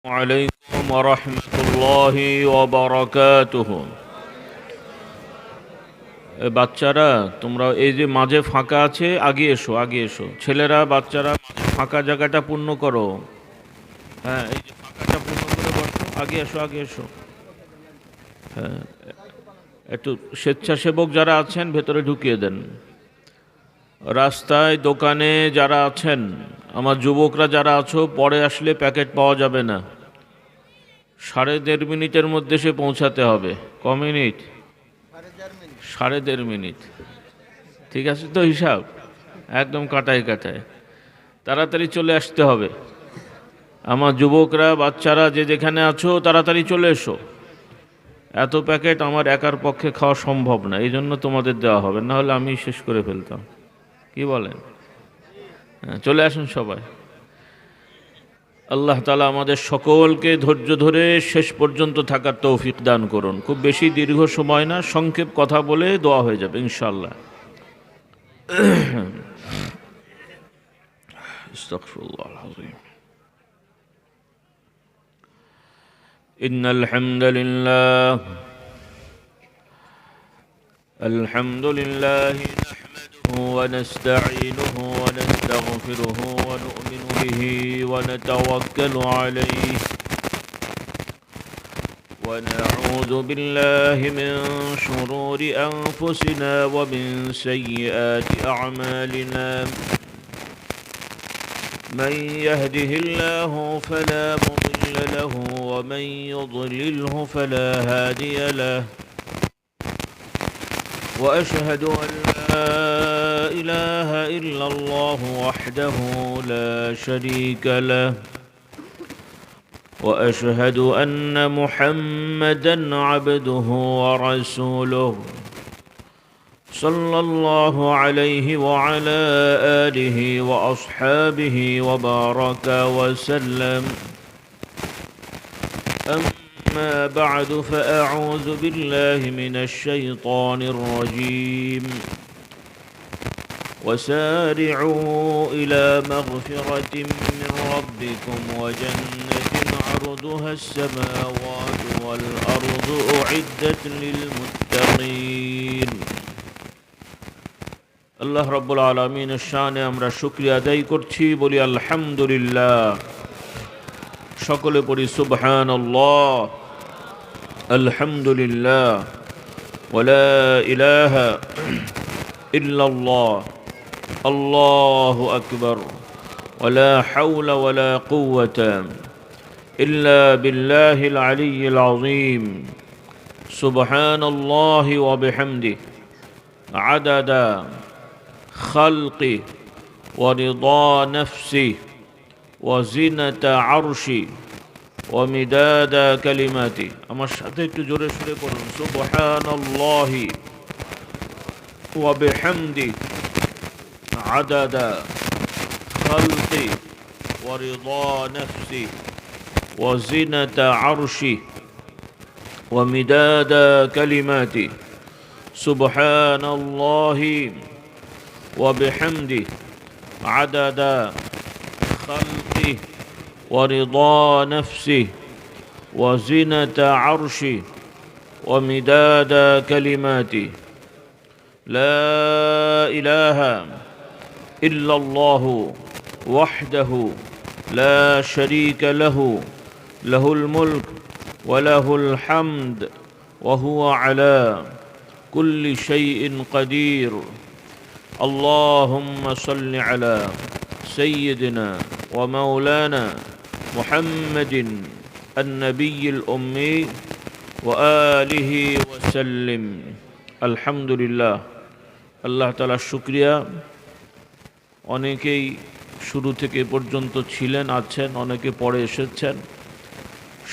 আলাইকুম ওয়া রাহমাতুল্লাহি ওয়া বারাকাতুহু। বাচ্চারা তোমরা এই যে মাঝে ফাঁকা আছে, আগে এসো, আগে এসো। ছেলেরা বাচ্চারা মাঝে ফাঁকা জায়গাটা পূর্ণ করো। হ্যাঁ, এই যে ফাঁকাটা পূর্ণ করে বসো, আগে এসো, আগে এসো। হ্যাঁ, একটু স্বেচ্ছাসেবক যারা আছেন ভেতরে ঢুকিয়ে দেন। রাস্তায় দোকানে যারা আছেন, আমার যুবকরা যারা আছো, পরে আসলে প্যাকেট পাওয়া যাবে না। 1.5 মিনিটের মধ্যে সে পৌঁছাতে হবে। ক মিনিট? 1.5 মিনিট। ঠিক আছে তো হিসাব? একদম কাটায় কাটায় তাড়াতাড়ি চলে আসতে হবে। আমার যুবকরা বাচ্চারা যে যেখানে আছো তাড়াতাড়ি চলে এসো। এত প্যাকেট আমার একার পক্ষে খাওয়া সম্ভব না, এই জন্য তোমাদের দেওয়া হবে, না হলে আমি শেষ করে ফেলতাম। কি বলেন? হ্যাঁ, চলে আসুন সবাই। আল্লাহ তাআলা আমাদের সকলকে ধৈর্য ধরে শেষ পর্যন্ত থাকার তৌফিক দান করুন। খুব বেশি দীর্ঘ সময় না, সংক্ষেপ কথা বলে দোয়া হয়ে যাবে ইনশাআল্লাহ। আস্তাগফিরুল্লাহল আযীম। ইন্নাল হামদালিল্লাহ আলহামদুলিল্লাহি নাহমাদুহু ওয়া নাস্তাঈনুহু ওয়া নাস্তাগফিরুহু ওয়া নু'মিনু বিহি ওয়া নাতাওয়াক্কালু আলাইহি ونعوذ بالله من شرور أنفسنا ومن سيئات أعمالنا. من يهده الله فلا مضل له ومن يضلله فلا هادي له. وأشهد أن لا إله إلا الله وحده لا شريك له. وأشهد أن محمدًا عبده ورسوله صلى الله عليه وعلى آله وأصحابه وبارك وسلم. أما بعد فأعوذ بالله من الشيطان الرجيم. وسارعوا إلى مغفرة من ربكم وجنة عرضها السماوات والأرض أعدت للمتقين. আল্লাহ রাব্বুল আলামিনের শানে আমরা শুকরিয়া আদায় করছি, বলি আলহামদুলিল্লাহ। সকলে পড়ি সুবহানাল্লাহ, আলহামদুলিল্লাহ, ওয়া লা ইলাহা ইল্লাল্লাহ, আল্লাহু আকবার, ওয়া লা হাওলা ওয়া লা কুওয়াতা ইল্লা বিল্লাহিল আলিয়্যিল আযীম। সুবহানাল্লাহি ওয়া বিহামদিহি আদাদা খালকি ওয়া রিদা নাফসি ওয়া জিনাতা আরশি ওয়া মিদাদা কালিমাতি। আমার সাথে একটু জোরে সুরে পড়ুন, সুবহানাল্লাহি ওয়া বিহামদিহি আদাদা খালকি ওয়া রিদা নাফসি ওয়া জিনাতা আরশি ওয়া মিদাদা কালিমাতি। সুবহানাল্লাহি ওয়া বিহামদিহি আদাদা খালকি ওয়া রিদা নাফসি ওয়া জিনাতা আরশি ওয়া মিদাদা কালিমাতি। লা ইলাহা ইল্লাল্লাহু ওয়াহদাহু লা শারীকা লাহু লাহুল মুলক ওয়া লাহুল হামদ ওয়া হুয়া আলা কুল্লি শাইইন কাদির। اللهم صل على سيدنا ومولانا محمد النبي الأمي وآله وسلم. الحمد لله। আল্লাহ তাআলার শুকরিয়া। অনেকেই শুরু থেকে পর্যন্ত ছিলেন, আছেন, অনেকে পরে এসেছেন।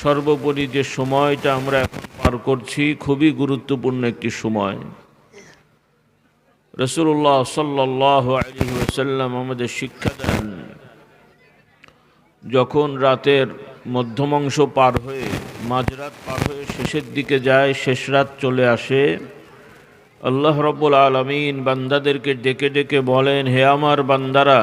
সর্বোপরি যে সময়টা আমরা এখন পার করছি খুবই গুরুত্বপূর্ণ একটি সময়। রাসূলুল্লাহ সাল্লাল্লাহু আলাইহি ওয়াসাল্লাম আমাদের শিক্ষা দেন, যখন রাতের মধ্যমাংশ পার হয়ে, মাঝরাত পার হয়ে শেষের দিকে যায়, শেষ রাত চলে আসে, আল্লাহ রাব্বুল আলামিন বান্দাদেরকে ডেকে ডেকে বলেন, হে আমার বান্দারা,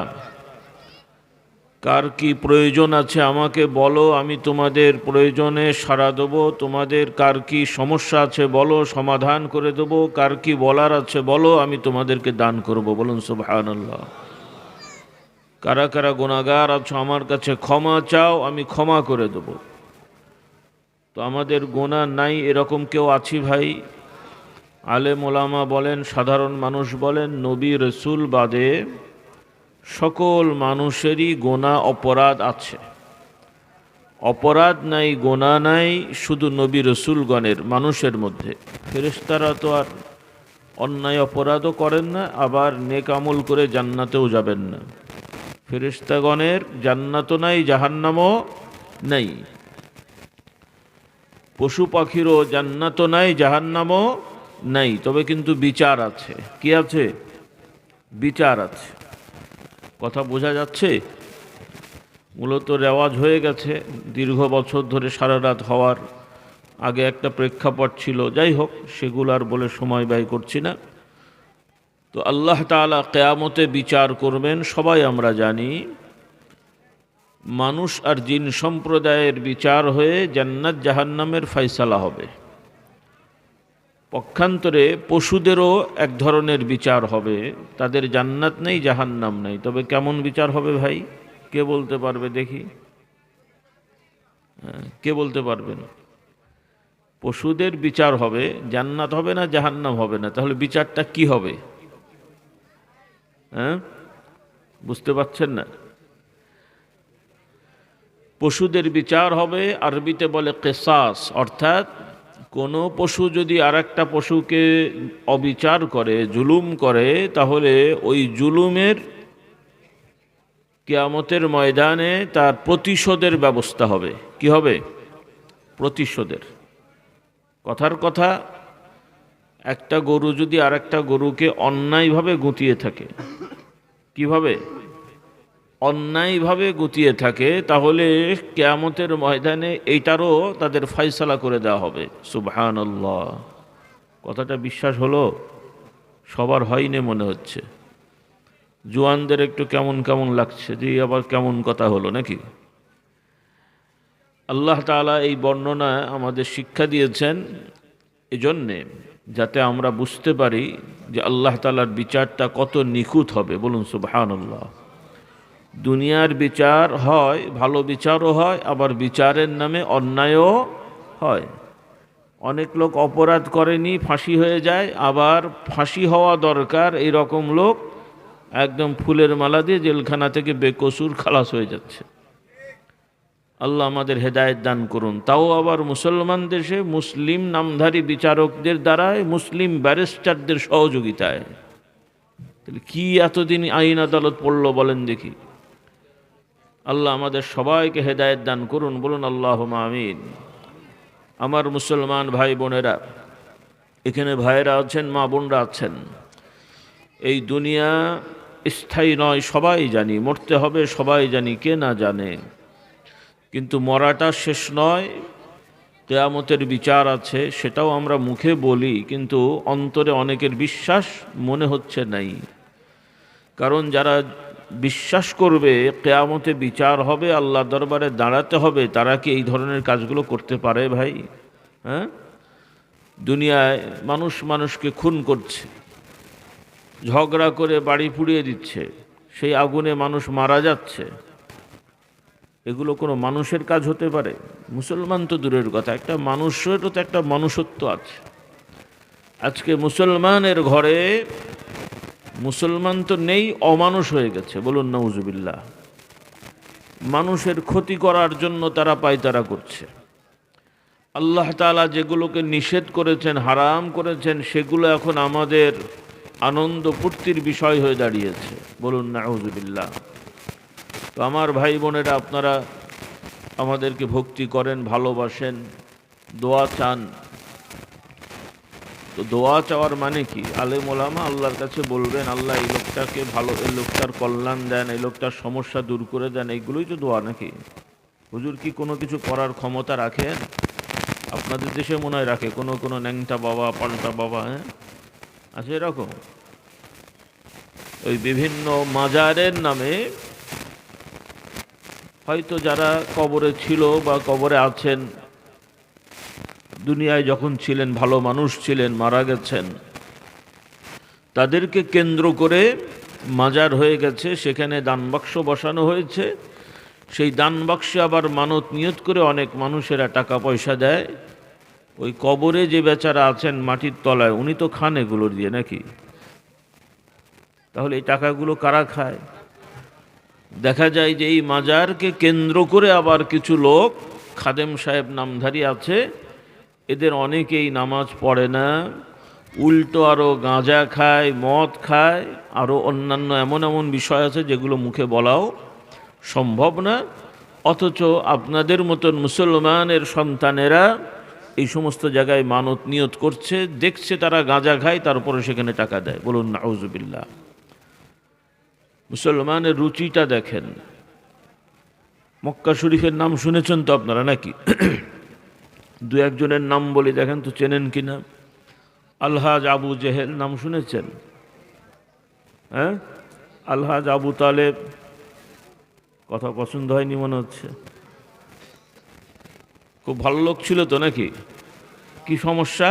কার কি প্রয়োজন আছে আমাকে বলো, আমি তোমাদের প্রয়োজনে সাড়া দেবো। তোমাদের কার কি সমস্যা আছে বলো, সমাধান করে দেবো। কার কি বলার আছে বলো, আমি তোমাদেরকে দান করব। বলুন সুবহানাল্লাহ। কারা কারা গুনাহগার আছো আমার কাছে ক্ষমা চাও, আমি ক্ষমা করে দেব। তো আমাদের গুনাহ নাই এরকম কেউ আছি ভাই? আলেম ওলামা বলেন, সাধারণ মানুষ বলেন, নবী রসুল বাদে সকল মানুষেরই গুনাহ অপরাধ আছে। অপরাধ নাই, গুনাহ নাই শুধু নবী রসুলগণের, মানুষের মধ্যে। ফেরেশতারা তো আর অন্যায় অপরাধও করেন না, আবার নেক আমল করে জান্নাতেও যাবেন না। ফেরেশতাগণের জান্নাতও নাই, জাহান্নামও নাই। পশু পাখিরও জান্নাতও নাই, জাহান্নামও নাই। তবে কিন্তু বিচার আছে। কি আছে? বিচার আছে। কথা বোঝা যাচ্ছে? মূলত রেওয়াজ হয়ে গেছে দীর্ঘ বছর ধরে, সারা রাত হওয়ার আগে একটা প্রেক্ষাপট ছিল। যাই হোক, সেগুলো আর বলে সময় ব্যয় করছি না। তো আল্লাহ তাআলা কিয়ামতে বিচার করবেন, সবাই আমরা জানি। মানুষ আর জিন সম্প্রদায়ের বিচার হয়ে জান্নাত জাহান্নামের ফয়সালা হবে। পক্ষান্তরে পশুদেরও এক ধরনের বিচার হবে। তাদের জান্নাত নেই, জাহান্নাম নেই। তবে কেমন বিচার হবে ভাই? কে বলতে পারবে দেখি? কে বলতে পারবেন? পশুদের বিচার হবে, জান্নাত হবে না, জাহান্নাম হবে না। তাহলে বিচারটা কি হবে? বুঝতে পারছেন না? পশুদের বিচার হবে, আরবিতে বলে কিসাস। অর্থাৎ কোনো পশু যদি আর একটা পশুকে অবিচার করে, জুলুম করে, তাহলে ওই জুলুমের কিয়ামতের ময়দানে তার প্রতিশোধের ব্যবস্থা হবে। কি হবে? প্রতিশোধের। কথার কথা, একটা গরু যদি আর একটা গরুকে অন্যায়ভাবে গুঁতিয়ে থাকে, কিভাবে? অন্যায়ভাবে গুঁতিয়ে থাকে, তাহলে কিয়ামতের ময়দানে এইটারও তাদের ফয়সালা করে দেওয়া হবে। সুবহানাল্লাহ। কথাটা বিশ্বাস হলো? সবার হয়নি মনে হচ্ছে। জোয়ানদের একটু কেমন কেমন লাগছে, যে আবার কেমন কথা হলো নাকি? আল্লাহ তাআলা এই বর্ণনা আমাদের শিক্ষা দিয়েছেন এজন্যে, যাতে আমরা বুঝতে পারি যে আল্লাহ তাআলার বিচারটা কত নিখুঁত হবে। বলুন সুবহানাল্লাহ। দুনিয়ার বিচার হয়, ভালো বিচারও হয়, আবার বিচারের নামে অন্যায়ও হয়। অনেক লোক অপরাধ করেনি, ফাঁসি হয়ে যায়। আবার ফাঁসি হওয়া দরকার এই রকম লোক একদম ফুলের মালা দিয়ে জেলখানা থেকে বেকসুর খালাস হয়ে যাচ্ছে। আল্লাহ আমাদের হেদায়েত দান করুন। তাও আবার মুসলমান দেশে মুসলিম নামধারী বিচারকদের দ্বারায়, মুসলিম ব্যারিস্টারদের সহযোগিতায়। তাহলে কি এতদিন আইন আদালত পড়লো বলেন দেখি? আল্লাহ আমাদের সবাইকে হেদায়েত দান করুন। বলুন আল্লাহুম্মা আমিন। আমার মুসলমান ভাই বোনেরা, এখানে ভাইয়েরা আছেন, মা বোনরা আছেন। এই দুনিয়া স্থায়ী নয়, সবাই জানি। মরতে হবে, সবাই জানি, কে না জানে। কিন্তু মরাটা শেষ নয়। কিয়ামতের বিচার আছে, সেটাও আমরা মুখে বলি, কিন্তু অন্তরে অনেকের বিশ্বাস মনে হচ্ছে নাই। কারণ যারা বিশ্বাস করবে কিয়ামতে বিচার হবে, আল্লাহ দরবারে দাঁড়াতে হবে, তারা কি এই ধরনের কাজগুলো করতে পারে ভাই? দুনিয়ায় মানুষ মানুষকে খুন করছে, ঝগড়া করে বাড়ি পুড়িয়ে দিচ্ছে, সেই আগুনে মানুষ মারা যাচ্ছে। এগুলো কোনো মানুষের কাজ হতে পারে? মুসলমান তো দূরের কথা, একটা মানুষেরও তো একটা মনুষ্যত্ব আছে। আজকে মুসলমানের ঘরে মুসলমান তো নেই, অমানুষ হয়ে গেছে। বলুন নাউজুবিল্লাহ। মানুষের ক্ষতি করার জন্য তারা পায়তারা করছে। আল্লাহ তাআলা যেগুলোকে নিষেধ করেছেন, হারাম করেছেন, সেগুলো এখন আমাদের আনন্দ ফুর্তির বিষয় হয়ে দাঁড়িয়েছে। বলুন নাউজুবিল্লাহ। তো আমার ভাই বোনেরা, আপনারা আমাদেরকে ভক্তি করেন, ভালোবাসেন, দোয়া চান। তো দোয়া চাওয়ার মানে কি? আলেম ওলামা আল্লাহর কাছে বলবেন, আল্লাহ এই লোকটাকে ভালো, এই লোকটার কল্যাণ দেন, এই লোকটার সমস্যা দূর করে দেন। এইগুলোই তো দোয়া নাকি? হুজুর কি কোনো কিছু করার ক্ষমতা রাখেন? আপনাদের দেশে মনে হয় রাখে কোনো কোনো ন্যাংটা বাবা, পাল্টা বাবা, আছে এরকম। ওই বিভিন্ন মাজারের নামে হয়তো যারা কবরে ছিল বা কবরে আছেন, দুনিয়ায় যখন ছিলেন ভালো মানুষ ছিলেন, মারা গেছেন, তাদেরকে কেন্দ্র করে মাজার হয়ে গেছে, সেখানে দান বাক্স বসানো হয়েছে। সেই দান বাক্সে আবার মানত নিয়ত করে অনেক মানুষেরা টাকা পয়সা দেয়। ওই কবরে যে বেচারা আছেন মাটির তলায়, উনি তো খান এগুলোর দিয়ে নাকি? তাহলে এই টাকাগুলো কারা খায়? দেখা যায় যে এই মাজারকে কেন্দ্র করে আবার কিছু লোক, খাদেম সাহেব নামধারী আছে, এদের অনেকেই নামাজ পড়ে না, উল্টো আরও গাঁজা খায়, মদ খায়, আরও অন্যান্য এমন এমন বিষয় আছে যেগুলো মুখে বলাও সম্ভব না। অথচ আপনাদের মতন মুসলমানের সন্তানেরা এই সমস্ত জায়গায় মানত নিয়ত করছে, দেখছে তারা গাঁজা খায়, তারপরে সেখানে টাকা দেয়। বলুন নাউজুবিল্লাহ। মুসলমানের রুচিটা দেখেন। মক্কা শরীফের নাম শুনেছেন তো আপনারা নাকি? দু একজনের নাম বলি, দেখেন তো চেনেন কিনা। আলহাজ আবু জেহেল নাম শুনেছেন? হ্যাঁ, আলহাজ আবু তালেব। কথা পছন্দ হয়নি মনে হচ্ছে। খুব ভালো লোক ছিল তো নাকি? কি সমস্যা?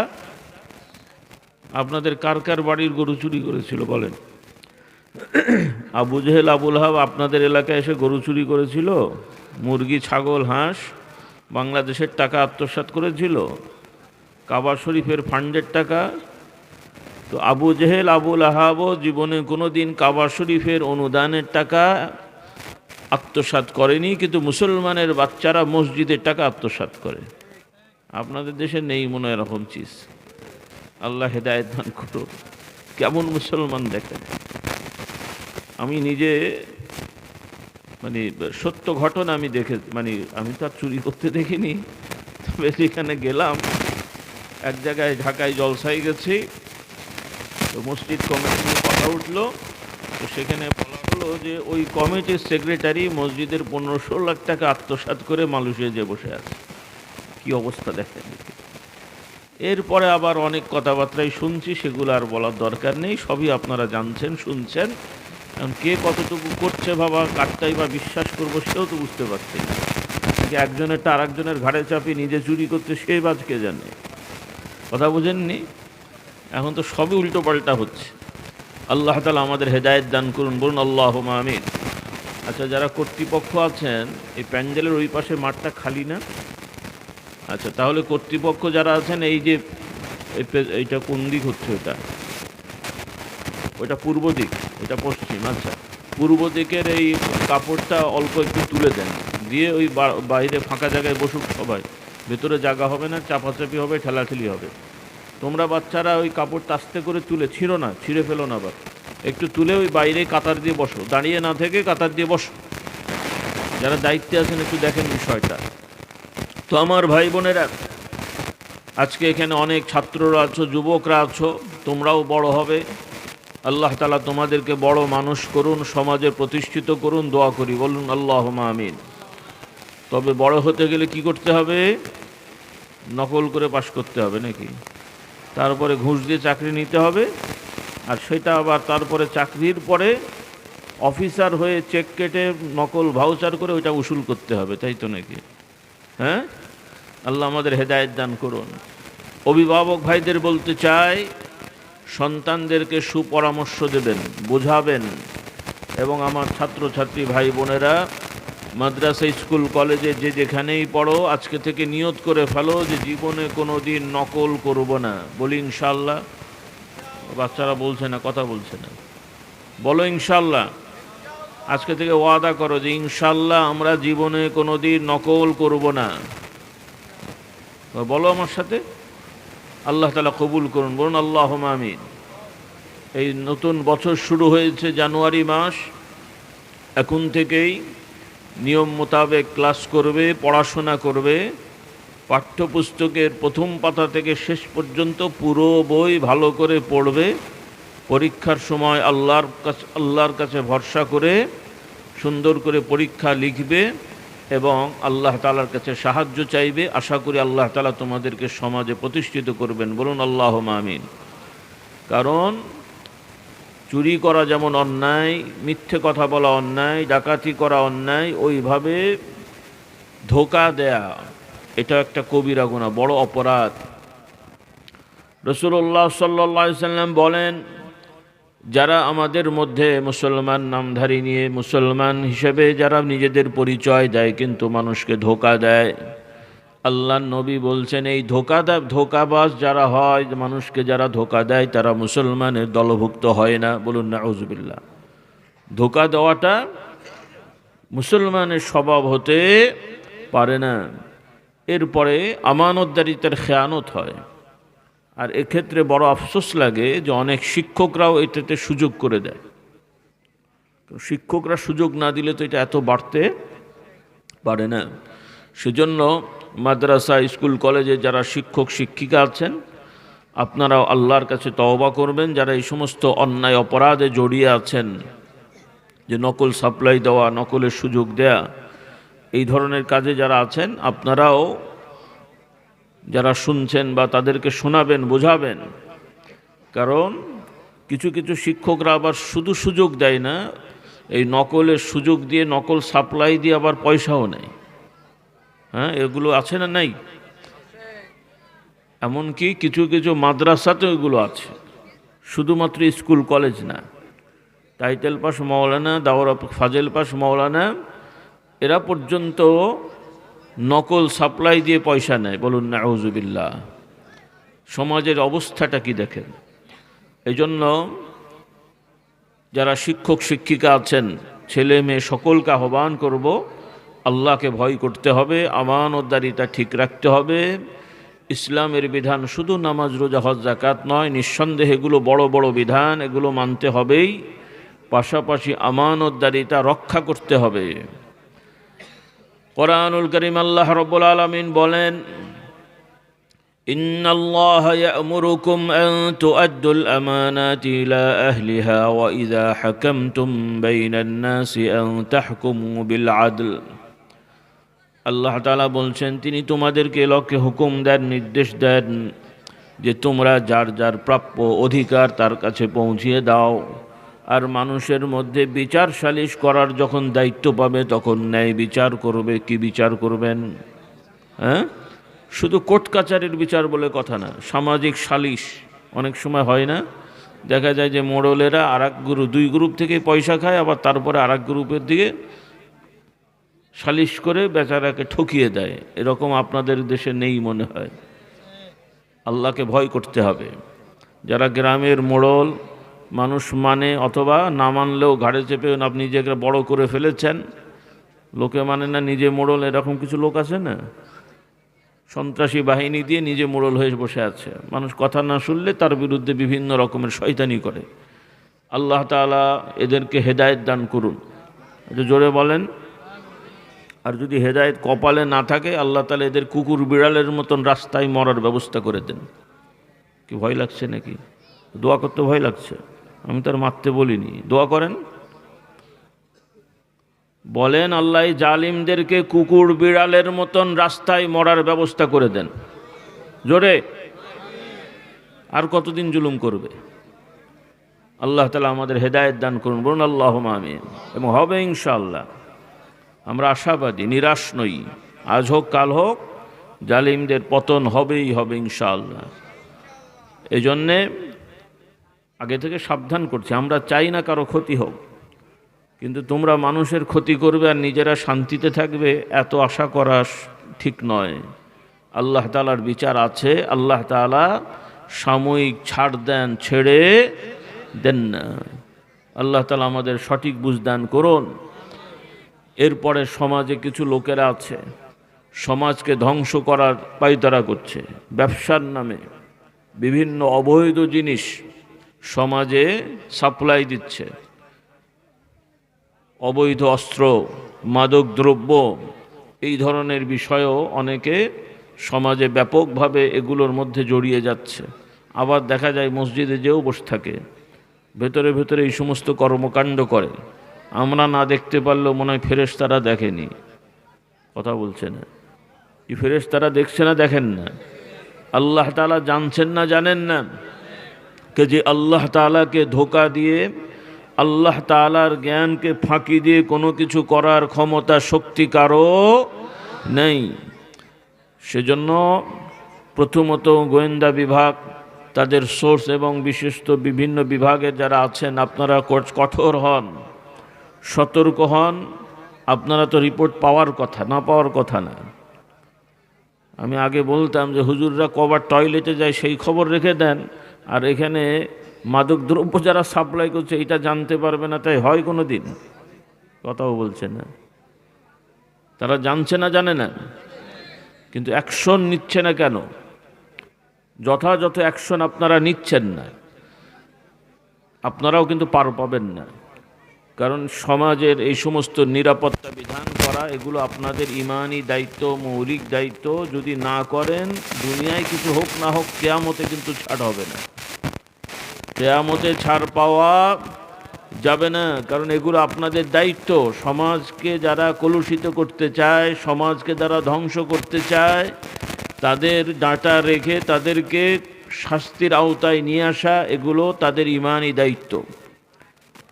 আপনাদের কার কার বাড়ির গরু চুরি করেছিল বলেন? আবু জেহেল আবুল হাব আপনাদের এলাকায় এসে গরু চুরি করেছিল, মুরগি, ছাগল, হাঁস, বাংলাদেশের টাকা আত্মসাৎ করেছিল, কাবা শরীফের ফান্ডের টাকা। তো আবু জেহেল আবুল আহাবও জীবনে কোনো দিন কাবা শরীফের অনুদানের টাকা আত্মসাৎ করেনি, কিন্তু মুসলমানের বাচ্চারা মসজিদের টাকা আত্মসাৎ করে। আপনাদের দেশে নেই মনে হয় এরকম চিজ। আল্লাহ হেদায়েত দান করো। কেমন মুসলমান দেখেন। আমি নিজে সত্য ঘটনা আমি দেখে, আমি তো আর চুরি করতে দেখিনি, তবে সেখানে গেলাম। এক জায়গায় ঢাকায় জলসায় গেছি, তো মসজিদ কমিটি নিয়ে কথা উঠলো। তো সেখানে বলা হলো যে ওই কমিটির সেক্রেটারি মসজিদের 1500 লাখ টাকা আত্মসাৎ করে মালয়েশিয়ায় যে বসে আছে। কি অবস্থা দেখেন। এরপরে আবার অনেক কথাবার্তাই শুনছি, সেগুলো আর বলার দরকার নেই, সবই আপনারা জানছেন, শুনছেন। এখন কে কতটুকু করছে বাবা, কারটাই বা বিশ্বাস করবো সেও তো বুঝতে পারছি না। একজনেরটা আর একজনের ঘাড়ে চাপিয়ে নিজে চুরি করতে, সে বাজকে জানে। কথা বুঝেননি? এখন তো সবই উল্টো পাল্টা হচ্ছে। আল্লাহ তাআলা আমাদের হেদায়েত দান করুন। বলুন আল্লাহুম্মা আমিন। আচ্ছা, যারা কর্তৃপক্ষ আছেন, এই প্যান্ডেলের ওই পাশে মাঠটা খালি না? আচ্ছা, তাহলে কর্তৃপক্ষ যারা আছেন, এই যে এইটা কোন দিক হচ্ছে? ওইটা পূর্ব দিক, এটা পশ্চিম। আচ্ছা, পূর্ব দিকের এই কাপড়টা অল্প একটু তুলে দেন, দিয়ে ওই বাইরে ফাঁকা জায়গায় বসুক সবাই। ভেতরে জায়গা হবে না, চাপাচাপি হবে, ঠেলাঠেলি হবে। তোমরা বাচ্চারা ওই কাপড়টা আস্তে করে তুলে, ছিঁড়ো না, ছিঁড়ে ফেলো না, আবার একটু তুলে ওই বাইরে কাতার দিয়ে বসো, দাঁড়িয়ে না থেকে কাতার দিয়ে বসো। যারা দায়িত্বে আছেন একটু দেখেন বিষয়টা। তো আমার ভাই বোনেরা, আজকে এখানে অনেক ছাত্ররা আছো, যুবকরা আছো, তোমরাও বড় হবে। আল্লাহ তাআলা তোমাদেরকে বড় মানুষ করুন, সমাজে প্রতিষ্ঠিত করুন, দোয়া করি। বলুন আল্লাহুম্মা আমিন। তবে বড় হতে গেলে কি করতে হবে? নকল করে পাশ করতে হবে নাকি? তারপরে ঘুষ দিয়ে চাকরি নিতে হবে, আর সেটা আবার তারপরে চাকরির পরে অফিসার হয়ে চেক কেটে নকল ভাউচার করে ওইটা উসুল করতে হবে, তাই তো নাকি? হ্যাঁ, আল্লাহ আমাদের হেদায়েত দান করুন। অভিভাবক ভাইদের বলতে চাই, সন্তানদেরকে সুপরামর্শ দেবেন, বোঝাবেন। এবং আমার ছাত্রছাত্রী ভাই বোনেরা, মাদ্রাসা, স্কুল, কলেজে যে যেখানেই পড়ো, আজকে থেকে নিয়ত করে ফেলো যে জীবনে কোনো দিন নকল করব না। বলি ইনশাআল্লাহ। বাচ্চারা বলছে না, কথা বলছে না। বলো ইনশাআল্লাহ। আজকে থেকে ওয়াদা করো যে ইনশাআল্লাহ আমরা জীবনে কোনো দিন নকল করব না। বলো আমার সাথে। আল্লাহ তাআলা কবুল করুন। বলুন আল্লাহুম্মা আমিন। এই নতুন বছর শুরু হয়েছে, জানুয়ারি মাস। এখন থেকেই নিয়ম মোতাবেক ক্লাস করবে, পড়াশোনা করবে। পাঠ্যপুস্তকের প্রথম পাতা থেকে শেষ পর্যন্ত পুরো বই ভালো করে পড়বে। পরীক্ষার সময় আল্লাহর কাছে ভরসা করে সুন্দর করে পরীক্ষা লিখবে এবং আল্লাহ তাআলার কাছে সাহায্য চাইবে। আশা করি আল্লাহ তাআলা তোমাদেরকে সমাজে প্রতিষ্ঠিত করবেন। বলুন আল্লাহুম্মা আমিন। কারণ চুরি করা যেমন অন্যায়, মিথ্যে কথা বলা অন্যায়, ডাকাতি করা অন্যায়, ওইভাবে ধোঁকা দেয়া এটা একটা কবিরা গুনাহ, বড় অপরাধ। রাসূলুল্লাহ সাল্লাল্লাহু আলাইহি সাল্লাম বলেন, যারা আমাদের মধ্যে মুসলমান নামধারী নিয়ে মুসলমান হিসেবে যারা নিজেদের পরিচয় দেয় কিন্তু মানুষকে ধোঁকা দেয়, আল্লাহর নবী বলছেন এই ধোঁকাবাজ যারা হয়, মানুষকে যারা ধোঁকা দেয় তারা মুসলমানের দলভুক্ত হয় না। বলুন নাউজুবিল্লাহ। ধোঁকা দেওয়াটা মুসলমানের স্বভাব হতে পারে না। এরপরে আমানতদারিতার খেয়ানত হয়। আর এক্ষেত্রে বড় আফসোস লাগে যে অনেক শিক্ষকরাও এটাতে সুযোগ করে দেয়। শিক্ষকরা সুযোগ না দিলে তো এটা এত বাড়তে পারে না। সেজন্য মাদ্রাসা, স্কুল, কলেজে যারা শিক্ষক শিক্ষিকা আছেন, আপনারাও আল্লাহর কাছে তওবা করবেন। যারা এই সমস্ত অন্যায় অপরাধে জড়িয়ে আছেন, যে নকল সাপ্লাই দেওয়া, নকলের সুযোগ দেয়া, এই ধরনের কাজে যারা আছেন, আপনারাও যারা শুনছেন বা তাদেরকে শোনাবেন, বোঝাবেন। কারণ কিছু কিছু শিক্ষকরা আবার শুধু সুযোগ দেয় না, এই নকলের সুযোগ দিয়ে, নকল সাপ্লাই দিয়ে আবার পয়সাও নেয়। হ্যাঁ, এগুলো আছে না? নাই? এমনকি কিছু কিছু মাদ্রাসাতেও এগুলো আছে, শুধুমাত্র স্কুল কলেজ না। টাইটেল পাস মাওলানা, দাওরা ফাজেল পাস মাওলানা, এরা পর্যন্ত নকল সাপ্লাই দিয়ে পয়সা নেয়। বলুন নাউজুবিল্লাহ। সমাজের অবস্থাটা কি দেখেন। এই জন্য যারা শিক্ষক শিক্ষিকা আছেন, ছেলে মেয়ে সকলকে আহ্বান করব, আল্লাহকে ভয় করতে হবে, আমানতদারিতা ঠিক রাখতে হবে। ইসলামের বিধান শুধু নামাজ, রোজা, হজ, যাকাত নয়, নিঃসন্দেহে এগুলো বড় বড় বিধান, এগুলো মানতে হবেই। পাশাপাশি আমানতদারিতা রক্ষা করতে হবে। কোরআনুল কারীম আল্লাহ রাব্বুল আলামিন বলেন, ইন্নাল্লাহা ইয়া'মুরুকুম আন তু'আদ্দুল আমানাতি ইলা আহলিহা ওয়া ইযা হাকামতুম বাইনান নাসি আন তাহকুমু বিল আদল। আল্লাহ তাআলা বলছেন, তিনি তোমাদেরকে লক্ষ্যে হুকুম দেন, নির্দেশ দেন যে তোমরা যার যার প্রাপ্য অধিকার তার কাছে পৌঁছিয়ে দাও। আর মানুষের মধ্যে বিচার সালিশ করার যখন দায়িত্ব পাবে তখন ন্যায় বিচার করবে। কি বিচার করবেন? হ্যাঁ, শুধু কোর্ট কাচারির বিচার বলে কথা না, সামাজিক সালিশ অনেক সময় হয় না? দেখা যায় যে মোড়লেরা দুই গ্রুপ থেকে পয়সা খায়, আবার তারপরে আরেক গ্রুপের দিকে সালিশ করে বেচারাকে ঠকিয়ে দেয়। এরকম আপনাদের দেশে নেই মনে হয়। আল্লাহকে ভয় করতে হবে। যারা গ্রামের মোড়ল, মানুষ মানে অথবা না মানলেও ঘাড়ে চেপে আপনি নিজেকে বড় করে ফেলেছেন, লোকে মানে না, নিজে মোড়ল, এরকম কিছু লোক আছে না? সন্ত্রাসী বাহিনী দিয়ে নিজে মোড়ল হয়ে বসে আছে। মানুষ কথা না শুনলে তার বিরুদ্ধে বিভিন্ন রকমের শয়তানি করে। আল্লাহ তাআলা এদেরকে হেদায়েত দান করুন। একটু জোরে বলেন। আর যদি হেদায়েত কপালে না থাকে, আল্লাহ তাআলা এদের কুকুর বিড়ালের মতন রাস্তায় মরার ব্যবস্থা করে দেন। কি ভয় লাগছে নাকি? দোয়া করতে ভয় লাগছে? আমি তো আর মারতে বলিনি, দোয়া করেন। বলেন, আল্লাহ জালিমদেরকে কুকুর বিড়ালের মতন রাস্তায় মরার ব্যবস্থা করে দেন। জোরে। আর কতদিন জুলুম করবে? আল্লাহ তাআলা আমাদের হেদায়েত দান করুন। বলুন আল্লাহুম্মা আমিন। এবং হবে ইনশাআল্লাহ। আমরা আশাবাদী, নিরাশ নই। আজ হোক কাল হোক জালিমদের পতন হবেই হবে ইনশাআল্লাহ। এই জন্যে আগে থেকে সাবধান করছি। আমরা চাই না কারো ক্ষতি হোক, কিন্তু তোমরা মানুষের ক্ষতি করবে আর নিজেরা শান্তিতে থাকবে, এত আশা করা ঠিক নয়। আল্লাহ তাআলার বিচার আছে। আল্লাহ তাআলা সাময়িক ছাড় দেন, ছেড়ে দেন না। আল্লাহ তাআলা আমাদের সঠিক বুঝদান করুন। এরপরে সমাজে কিছু লোকেরা আছে, সমাজকে ধ্বংস করার পায়তারা করছে। ব্যবসার নামে বিভিন্ন অবৈধ জিনিস সমাজে সাপ্লাই দিচ্ছে। অবৈধ অস্ত্র, মাদক দ্রব্য, এই ধরনের বিষয়ও অনেকে সমাজে ব্যাপকভাবে এগুলোর মধ্যে জড়িয়ে যাচ্ছে। আবার দেখা যায় মসজিদে যেও বসে থাকে, ভেতরে ভেতরে এই সমস্ত কর্মকাণ্ড করে। আমরা না দেখতে পারলেও মনে হয় ফেরেশতারা দেখেনি। কথা বলছে না? কি ফেরেশতারা দেখছে না? দেখেন না? আল্লাহ তাআলা জানছেন না? জানেন না? কে যে আল্লাহ তাআলাকে ধোঁকা দিয়ে আল্লাহ তাআলার জ্ঞানকে ফাঁকি দিয়ে কোনো কিছু করার ক্ষমতা শক্তি কারো নেই। সেজন্য প্রথমত গোয়েন্দা বিভাগ, তাদের সোর্স এবং বিশিষ্ট বিভিন্ন বিভাগের যারা আছেন, আপনারা কঠোর হন, সতর্ক হন। আপনারা তো রিপোর্ট পাওয়ার কথা, না পাওয়ার কথা না। আমি আগে বলতাম যে হুজুররা কবার টয়লেটে যায় সেই খবর রেখে দেন, আর এখানে মাদক দ্রব্য যারা সাপ্লাই করছে এটা জানতে পারবে না, তাই হয় কোনো দিন? কথাও বলছে না। তারা জানছে না, জানে না, কিন্তু অ্যাকশন নিচ্ছে না কেন? যথাযথ অ্যাকশন আপনারা নিচ্ছেন না, আপনারাও কিন্তু পার পাবেন না। কারণ সমাজের এই সমস্ত নিরাপত্তা বিধান করা, এগুলো আপনাদের ইমানি দায়িত্ব, মৌলিক দায়িত্ব। যদি না করেন, দুনিয়ায় কিছু হোক না হোক, কিয়ামতে কিন্তু ছাড় হবে না। কিয়ামতে ছাড় পাওয়া যাবে না, কারণ এগুলো আপনাদের দায়িত্ব। সমাজকে যারা কলুষিত করতে চায়, সমাজকে যারা ধ্বংস করতে চায়, তাদের ডাঁটা রেখে তাদেরকে শাস্তির আওতায় নিয়ে আসা, এগুলো তাদের ইমানি দায়িত্ব।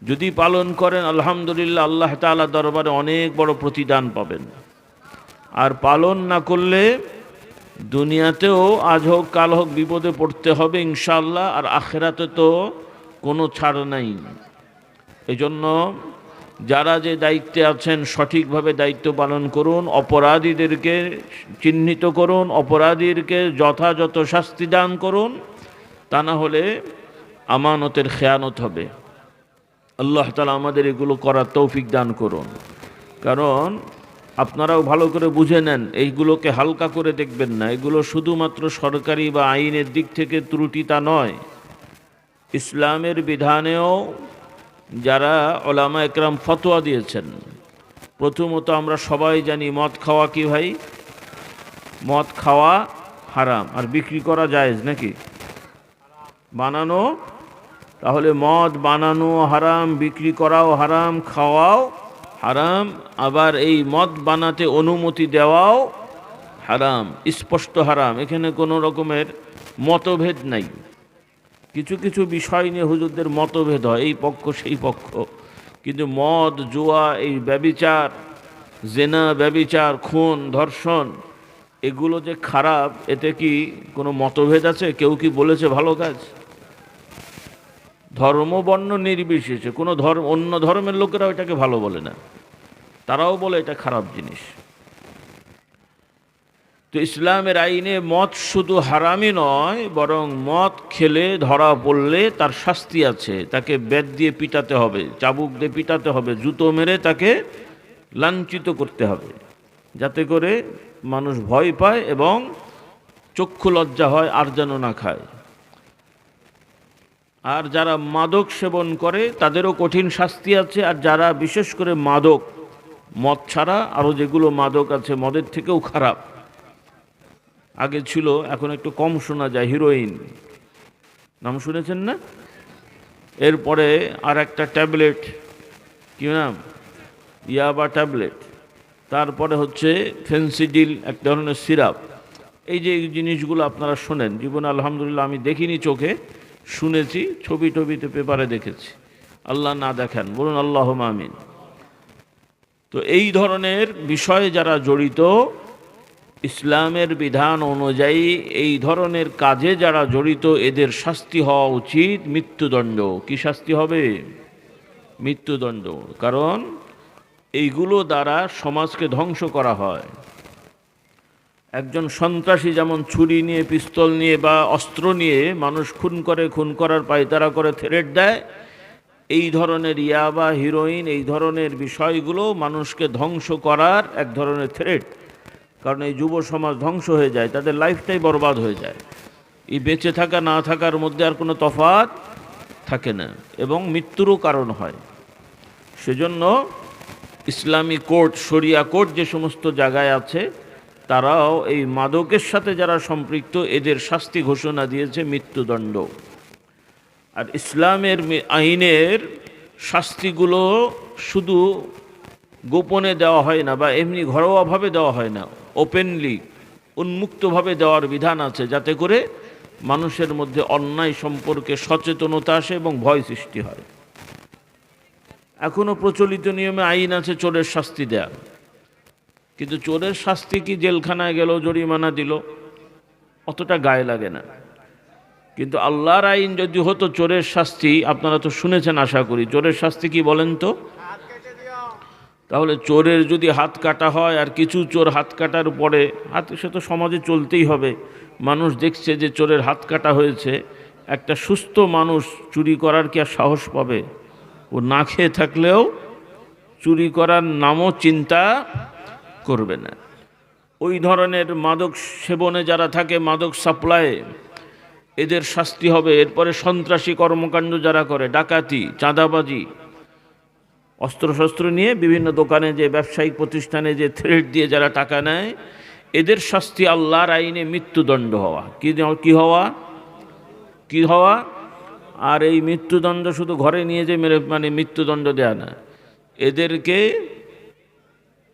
যদি পালন করেন, আলহামদুলিল্লাহ, আল্লাহ তাআলা দরবারে অনেক বড় প্রতিদান পাবেন। আর পালন না করলে দুনিয়াতেও আজ হোক কাল হোক বিপদে পড়তে হবে ইনশাআল্লাহ, আর আখিরাতে তো কোনো ছাড় নাই। এজন্য যারা যে দায়িত্বে আছেন সঠিকভাবে দায়িত্ব পালন করুন, অপরাধীদেরকে চিহ্নিত করুন, অপরাধীদেরকে যথাযথ শাস্তি দান করুন, তা না হলে আমানতের খেয়ানত হবে। আল্লাহ তাআলা আমাদের এগুলো করার তৌফিক দান করুন। কারণ আপনারাও ভালো করে বুঝে নেন, এইগুলোকে হালকা করে দেখবেন না। এগুলো শুধুমাত্র সরকারি বা আইনের দিক থেকে ত্রুটি তা নয়, ইসলামের বিধানেও যারা ওলামা একরাম ফতোয়া দিয়েছেন। প্রথমত আমরা সবাই জানি মদ খাওয়া কি ভাই? মদ খাওয়া হারাম, আর বিক্রি করা জায়েজ নাকি? বানানো, তাহলে মদ বানানো হারাম, বিক্রি করাও হারাম, খাওয়াও হারাম, আবার এই মদ বানাতে অনুমতি দেওয়াও হারাম, স্পষ্ট হারাম। এখানে কোনো রকমের মতভেদ নাই। কিছু কিছু বিষয় নিয়ে হুজুরদের মতভেদ হয়, এই পক্ষ সেই পক্ষ, কিন্তু মদ, জুয়া, এই ব্যভিচার, জেনা, ব্যভিচার, খুন, ধর্ষণ, এগুলো যে খারাপ, এতে কি কোনো মতভেদ আছে? কেউ কি বলেছে ভালো কাজ? ধর্ম বর্ণ নির্বিশেষে কোনো অন্য ধর্মের লোকেরাও এটাকে ভালো বলে না, তারাও বলে এটা খারাপ জিনিস। তো ইসলামের আইনে মদ শুধু হারামই নয়, বরং মদ খেলে ধরা পড়লে তার শাস্তি আছে। তাকে বেত দিয়ে পিটাতে হবে, চাবুক দিয়ে পিটাতে হবে, জুতো মেরে তাকে লাঞ্ছিত করতে হবে, যাতে করে মানুষ ভয় পায় এবং চক্ষু লজ্জা হয় আর যেন না খায়। আর যারা মাদক সেবন করে তাদেরও কঠিন শাস্তি আছে। আর যারা বিশেষ করে মাদক, মদ ছাড়া আরও যেগুলো মাদক আছে, মদের থেকেও খারাপ, আগে ছিল এখন একটু কম শোনা যায়, হিরোইন নাম শুনেছেন না? এরপরে আর একটা ট্যাবলেট, কি নাম, ইয়াবা ট্যাবলেট, তারপরে হচ্ছে ফেন্সিডিল, এক ধরনের সিরাপ। এই যে এই জিনিসগুলো আপনারা শোনেন, জীবনে আলহামদুলিল্লাহ আমি দেখিনি চোখে, শুনেছি, ছবি টবিতে পেপারে দেখেছি। আল্লাহ না দেখেন, বলুন আল্লাহুম্মা আমিন। তো এই ধরনের বিষয়ে যারা জড়িত, ইসলামের বিধান অনুযায়ী এই ধরনের কাজে যারা জড়িত, এদের শাস্তি হওয়া উচিত মৃত্যুদণ্ড। কি শাস্তি হবে? মৃত্যুদণ্ড। কারণ এইগুলো দ্বারা সমাজকে ধ্বংস করা হয়। একজন সন্ত্রাসী যেমন ছুরি নিয়ে, পিস্তল নিয়ে বা অস্ত্র নিয়ে মানুষ খুন করে, খুন করার পায়তারা করে, থ্রেট দেয়, এই ধরনের ইয়াবা, হিরোইন, এই ধরনের বিষয়গুলো মানুষকে ধ্বংস করার এক ধরনের থ্রেট। কারণ এই যুব সমাজ ধ্বংস হয়ে যায়, তাদের লাইফটাই বরবাদ হয়ে যায়। এই বেঁচে থাকা না থাকার মধ্যে আর কোনো তফাৎ থাকে না, এবং মৃত্যুরও কারণ হয়। সেজন্য ইসলামী কোর্ট, শরিয়া কোর্ট যে সমস্ত জায়গায় আছে, তারাও এই মাদকের সাথে যারা সম্পৃক্ত, এদের শাস্তি ঘোষণা দিয়েছে মৃত্যুদণ্ড। আর ইসলামের আইনের শাস্তিগুলো শুধু গোপনে দেওয়া হয় না, বা এমনি ঘরোয়াভাবে দেওয়া হয় না, ওপেনলি, উন্মুক্তভাবে দেওয়ার বিধান আছে, যাতে করে মানুষের মধ্যে অন্যায় সম্পর্কে সচেতনতা আসে এবং ভয় সৃষ্টি হয়। এখনও প্রচলিত নিয়মে আইন আছে চোরের শাস্তি দেয়া, কিন্তু চোরের শাস্তি কি জেলখানায় গেল জরিমানা দিল, অতটা গায়ে লাগে না। কিন্তু আল্লাহর আইন যদি হতো চোরের শাস্তি, আপনারা তো শুনেছেন আশা করি, চোরের শাস্তি কি বলেন তো? তাহলে চোরের যদি হাত কাটা হয়, আর কিছু চোর হাত কাটার পরে, হাত সে তো সমাজে চলতেই হবে, মানুষ দেখছে যে চোরের হাত কাটা হয়েছে, একটা সুস্থ মানুষ চুরি করার কি আর সাহস পাবে? ও না খেয়ে থাকলেও চুরি করার নামও চিন্তা করবে না। ওই ধরনের মাদক সেবনে যারা থাকে, মাদক সাপ্লাইয়ে, এদের শাস্তি হবে। এরপরে সন্ত্রাসী কর্মকাণ্ড যারা করে, ডাকাতি, চাঁদাবাজি, অস্ত্রশস্ত্র নিয়ে বিভিন্ন দোকানে যে ব্যবসায়িক প্রতিষ্ঠানে যে থ্রেট দিয়ে যারা টাকা নেয়, এদের শাস্তি আল্লাহর আইনে মৃত্যুদণ্ড হওয়া। কি হওয়া? কি হওয়া? আর এই মৃত্যুদণ্ড শুধু ঘরে নিয়ে যে মানে মৃত্যুদণ্ড দেয়া না, এদেরকে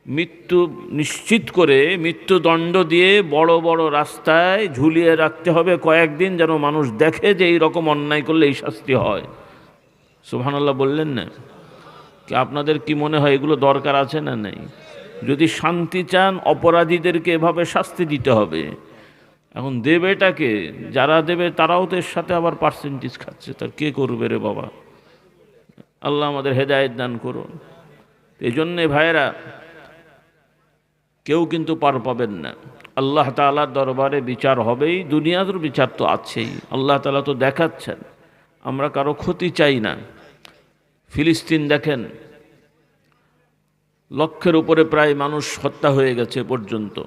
মৃত্যু নিশ্চিত করে মৃত্যুদণ্ড দিয়ে বড় বড় রাস্তায় ঝুলিয়ে রাখতে হবে কয়েকদিন, যেন মানুষ দেখে যে এই রকম অন্যায় করলে এই শাস্তি হয়। সুবহানাল্লাহ বললেন না? কি আপনাদের কি মনে হয় এগুলো দরকার আছে না নেই? যদি শান্তি চান, অপরাধীদেরকে এভাবে শাস্তি দিতে হবে। এখন দেবেটাকে, যারা দেবে তারাও তো এর সাথে আবার পার্সেন্টেজ খাচ্ছে, তার কে করবে রে বাবা? আল্লাহ আমাদের হেদায়েত দান করুন। এই জন্যে ভাইয়েরা, কেউ কিন্তু পার পাবেন না। আল্লাহ তাআলার দরবারে বিচার হবেই, দুনিয়ার বিচার তো আছেই। আল্লাহ তাআলা তো দেখাচ্ছেন, আমরা কারো ক্ষতি চাই না। ফিলিস্তিন দেখেন, লক্ষের উপরে প্রায় মানুষ হত্যা হয়ে গেছে পর্যন্ত,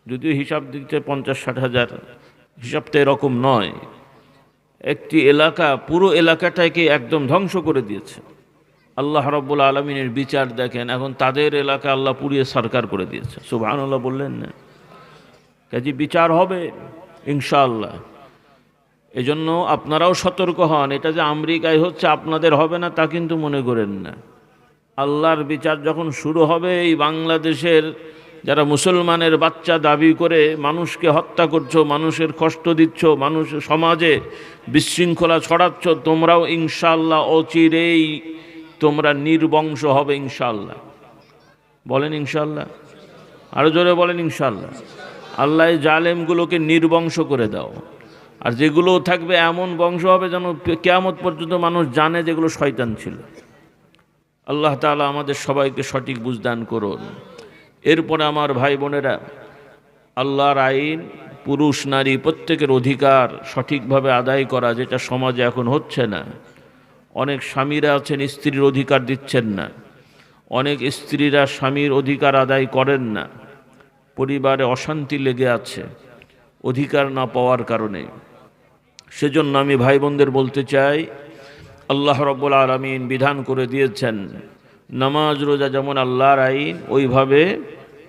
যদিও হিসাব দিতে 50-60 হাজার, হিসাবটা এরকম নয়। একটি এলাকা, পুরো এলাকাটাকে একদম ধ্বংস করে দিয়েছে। আল্লাহ রাব্বুল আলামিনের বিচার দেখেন, এখন তাদের এলাকা আল্লাহ পুড়িয়ে সরকার করে দিয়েছে। সুবহানাল্লাহ বললেন না? কাজে বিচার হবে ইনশাআল্লাহ। এজন্য আপনারাও সতর্ক হন। এটা যে আমেরিকায় হচ্ছে আপনাদের হবে না তা কিন্তু মনে করেন না। আল্লাহর বিচার যখন শুরু হবে, এই বাংলাদেশের যারা মুসলমানের বাচ্চা দাবি করে মানুষকে হত্যা করছো, মানুষের কষ্ট দিচ্ছ, মানুষ সমাজে বিশৃঙ্খলা ছড়াচ্ছ, তোমরাও ইনশাআল্লাহ অচিরেই তোমরা নির্বংশ হবে ইনশাআল্লাহ। বলেন ইনশাআল্লাহ, আরো জোরে বলেন ইনশাআল্লাহ। আল্লাহ জালেমগুলোকে নির্বংশ করে দাও, আর যেগুলো থাকবে এমন বংশ হবে যেন কিয়ামত পর্যন্ত মানুষ জানে যেগুলো শয়তান ছিল। আল্লাহ তাআলা আমাদের সবাইকে সঠিক বুঝদান করুন। এরপরে আমার ভাই বোনেরা, আল্লাহর আইন, পুরুষ নারী প্রত্যেকের অধিকার সঠিকভাবে আদায় করা, যেটা সমাজে এখন হচ্ছে না। অনেক স্বামীরা আছেন স্ত্রীর অধিকার দিচ্ছেন না, অনেক স্ত্রীরা স্বামীর অধিকার আদায় করেন না, পরিবারে অশান্তি লেগে আছে অধিকার না পাওয়ার কারণে। সেজন্য আমি ভাই বোনদের বলতে চাই, আল্লাহ রাব্বুল আলামিন বিধান করে দিয়েছেন, নামাজ রোজা যেমন আল্লাহর আইন, ওইভাবে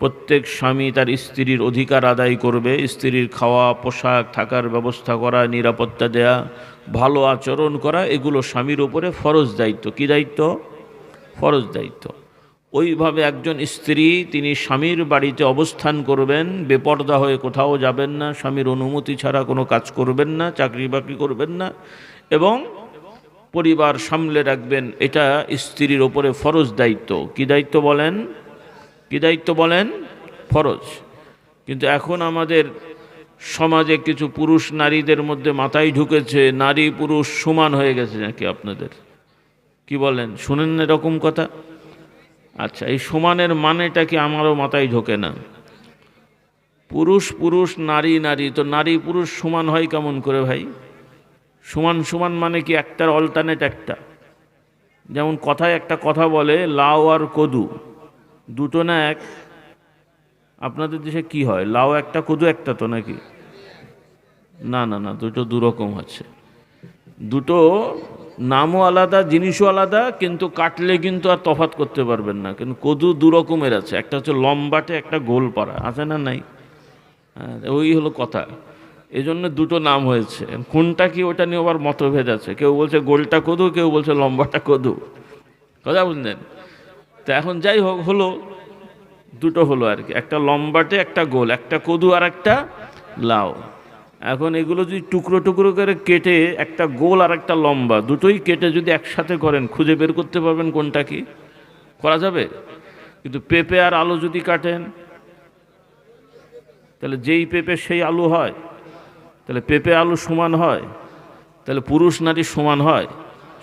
প্রত্যেক স্বামী তার স্ত্রীর অধিকার আদায় করবে। স্ত্রীর খাওয়া, পোশাক, থাকার ব্যবস্থা করা, নিরাপত্তা দেয়া, ভালো আচরণ করা, এগুলো স্বামীর উপরে ফরজ দায়িত্ব। কি দায়িত্ব? ফরজ দায়িত্ব। ওইভাবে একজন স্ত্রী, তিনি স্বামীর বাড়িতে অবস্থান করবেন, বেপর্দা হয়ে কোথাও যাবেন না, স্বামীর অনুমতি ছাড়া কোনো কাজ করবেন না, চাকরি বাকরি করবেন না, এবং পরিবার সামলে রাখবেন। এটা স্ত্রীর ওপরে ফরজ দায়িত্ব। কি দায়িত্ব বলেন? কি দায়িত্ব বলেন? ফরজ। কিন্তু এখন আমাদের সমাজে কিছু পুরুষ নারীদের মধ্যে মাথায় ঢুকেছে, নারী পুরুষ সমান হয়ে গেছে নাকি আপনাদের? কি বলেন? শুনেন না এরকম কথা? আচ্ছা, এই সমানের মানেটা কি আমারও মাথায় ঢোকে না। পুরুষ পুরুষ, নারী নারী, তো নারী পুরুষ সমান হয় কেমন করে ভাই? সমান সমান মানে কি একটার অল্টারনেট একটা? যেমন কথায় একটা কথা বলে, লাউ আর কদু দুটো না এক? আপনাদের দেশে কি হয়, লাউ একটা কদু একটা তো নাকি? না না না, দুটো দুরকম আছে। দুটো নামও আলাদা, জিনিসও আলাদা, কিন্তু কাটলে কিন্তু আর তফাৎ করতে পারবেন না। কিন্তু কদু দু রকমের আছে, একটা হচ্ছে লম্বাটে, একটা গোল পাড়া, আছে না নাই? ওই হলো কথা। এই জন্য দুটো নাম হয়েছে। কোনটা কি ওটা নিয়ে আবার মতভেদ আছে, কেউ বলছে গোলটা কদু, কেউ বলছে লম্বাটা কদু। কথা বুঝলেন? তো এখন যাই হোক, হলো দুটো হলো আর কি, একটা লম্বাটে, একটা গোল, একটা কদু আর একটা লাউ। এখন এগুলো যদি টুকরো টুকরো করে কেটে, একটা গোল আর একটা লম্বা, দুটোই কেটে যদি একসাথে করেন, খুঁজে বের করতে পারবেন কোনটা কি? করা যাবে? কিন্তু পেঁপে আর আলু যদি কাটেন, তাহলে যেই পেঁপে সেই আলু হয়? তাহলে পেঁপে আলু সমান হয়? তাহলে পুরুষ নারী সমান হয়?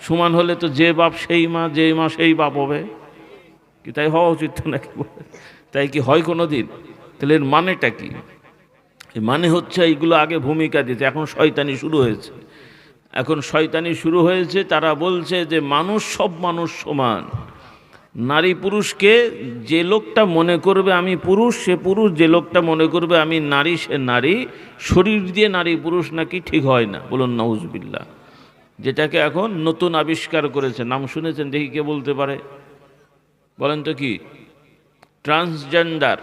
সমান হলে তো যে বাপ সেই মা, যে মা সেই বাপ হবে, কি তাই হওয়া উচিত তো নাকি? তাই কি হয় কোনো দিন? তাহলে এর মানেটা কি? এর মানে হচ্ছে এইগুলো আগে ভূমিকা দিতে, এখন শয়তানি শুরু হয়েছে। এখন শয়তানি শুরু হয়েছে, তারা বলছে যে মানুষ, সব মানুষ সমান। নারী পুরুষকে যে লোকটা মনে করবে আমি পুরুষ সে পুরুষ, যে লোকটা মনে করবে আমি নারী সে নারী। শরীর দিয়ে নারী পুরুষ নাকি ঠিক হয় না, বলুন নাউজুবিল্লাহ। যেটাকে এখন নতুন আবিষ্কার করেছে, নাম শুনেছেন? দেখি কে বলতে পারে, বলেন তো কি? ট্রান্সজেন্ডার।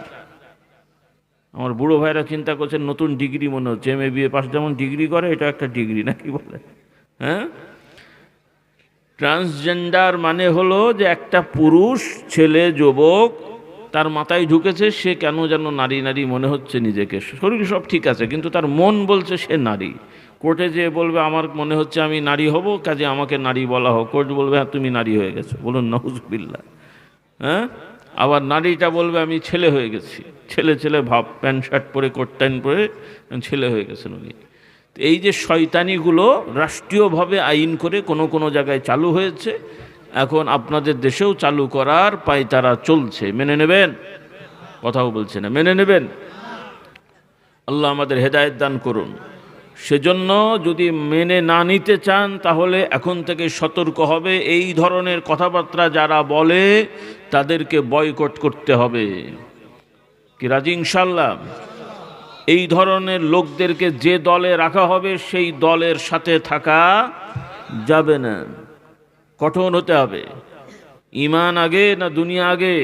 আমার বুড়ো ভাইরা চিন্তা করছেন নতুন ডিগ্রি মনে হচ্ছে, MA BA পাস যেমন ডিগ্রি করে, এটা একটা ডিগ্রি নাকি বলে? হ্যাঁ, ট্রান্সজেন্ডার মানে হলো যে একটা পুরুষ ছেলে যুবক, তার মাথায় ঢুকেছে সে কেন যেন নারী নারী মনে হচ্ছে নিজেকে। শরীর সব ঠিক আছে কিন্তু তার মন বলছে সে নারী। কোর্টে যেয়ে বলবে আমার মনে হচ্ছে আমি নারী হব, কাজে আমাকে নারী বলা হোক। কোর্ট বলবে হ্যাঁ তুমি নারী হয়ে গেছো, বলুন নাউজুবিল্লাহ। হ্যাঁ, আবার নারীটা বলবে আমি ছেলে হয়ে গেছি, ছেলে ছেলে ভাব, প্যান্ট শার্ট পরে কোট টাইন পরে ছেলে হয়ে গেছেন উনি। এই যে শয়তানিগুলো রাষ্ট্রীয়ভাবে আইন করে কোনো কোনো জায়গায় চালু হয়েছে, এখন আপনাদের দেশেও চালু করার পায়তারা চলছে। মেনে নেবেন? কথাও বলছে না, মেনে নেবেন? আল্লাহ আমাদের হেদায়েত দান করুন। সেজন্য যদি মেনে না নিতে চান তাহলে এখন থেকে সতর্ক হবে, এই ধরনের কথাবার্তা যারা বলে তাদেরকে বয়কট করতে হবে। কি রাজি ইনশাল্লাহ? এই ধরনের লোকদেরকে যে দলে রাখা হবে সেই দলের সাথে থাকা যাবে না, কঠোর হতে হবে। ঈমান আগে না দুনিয়া আগে?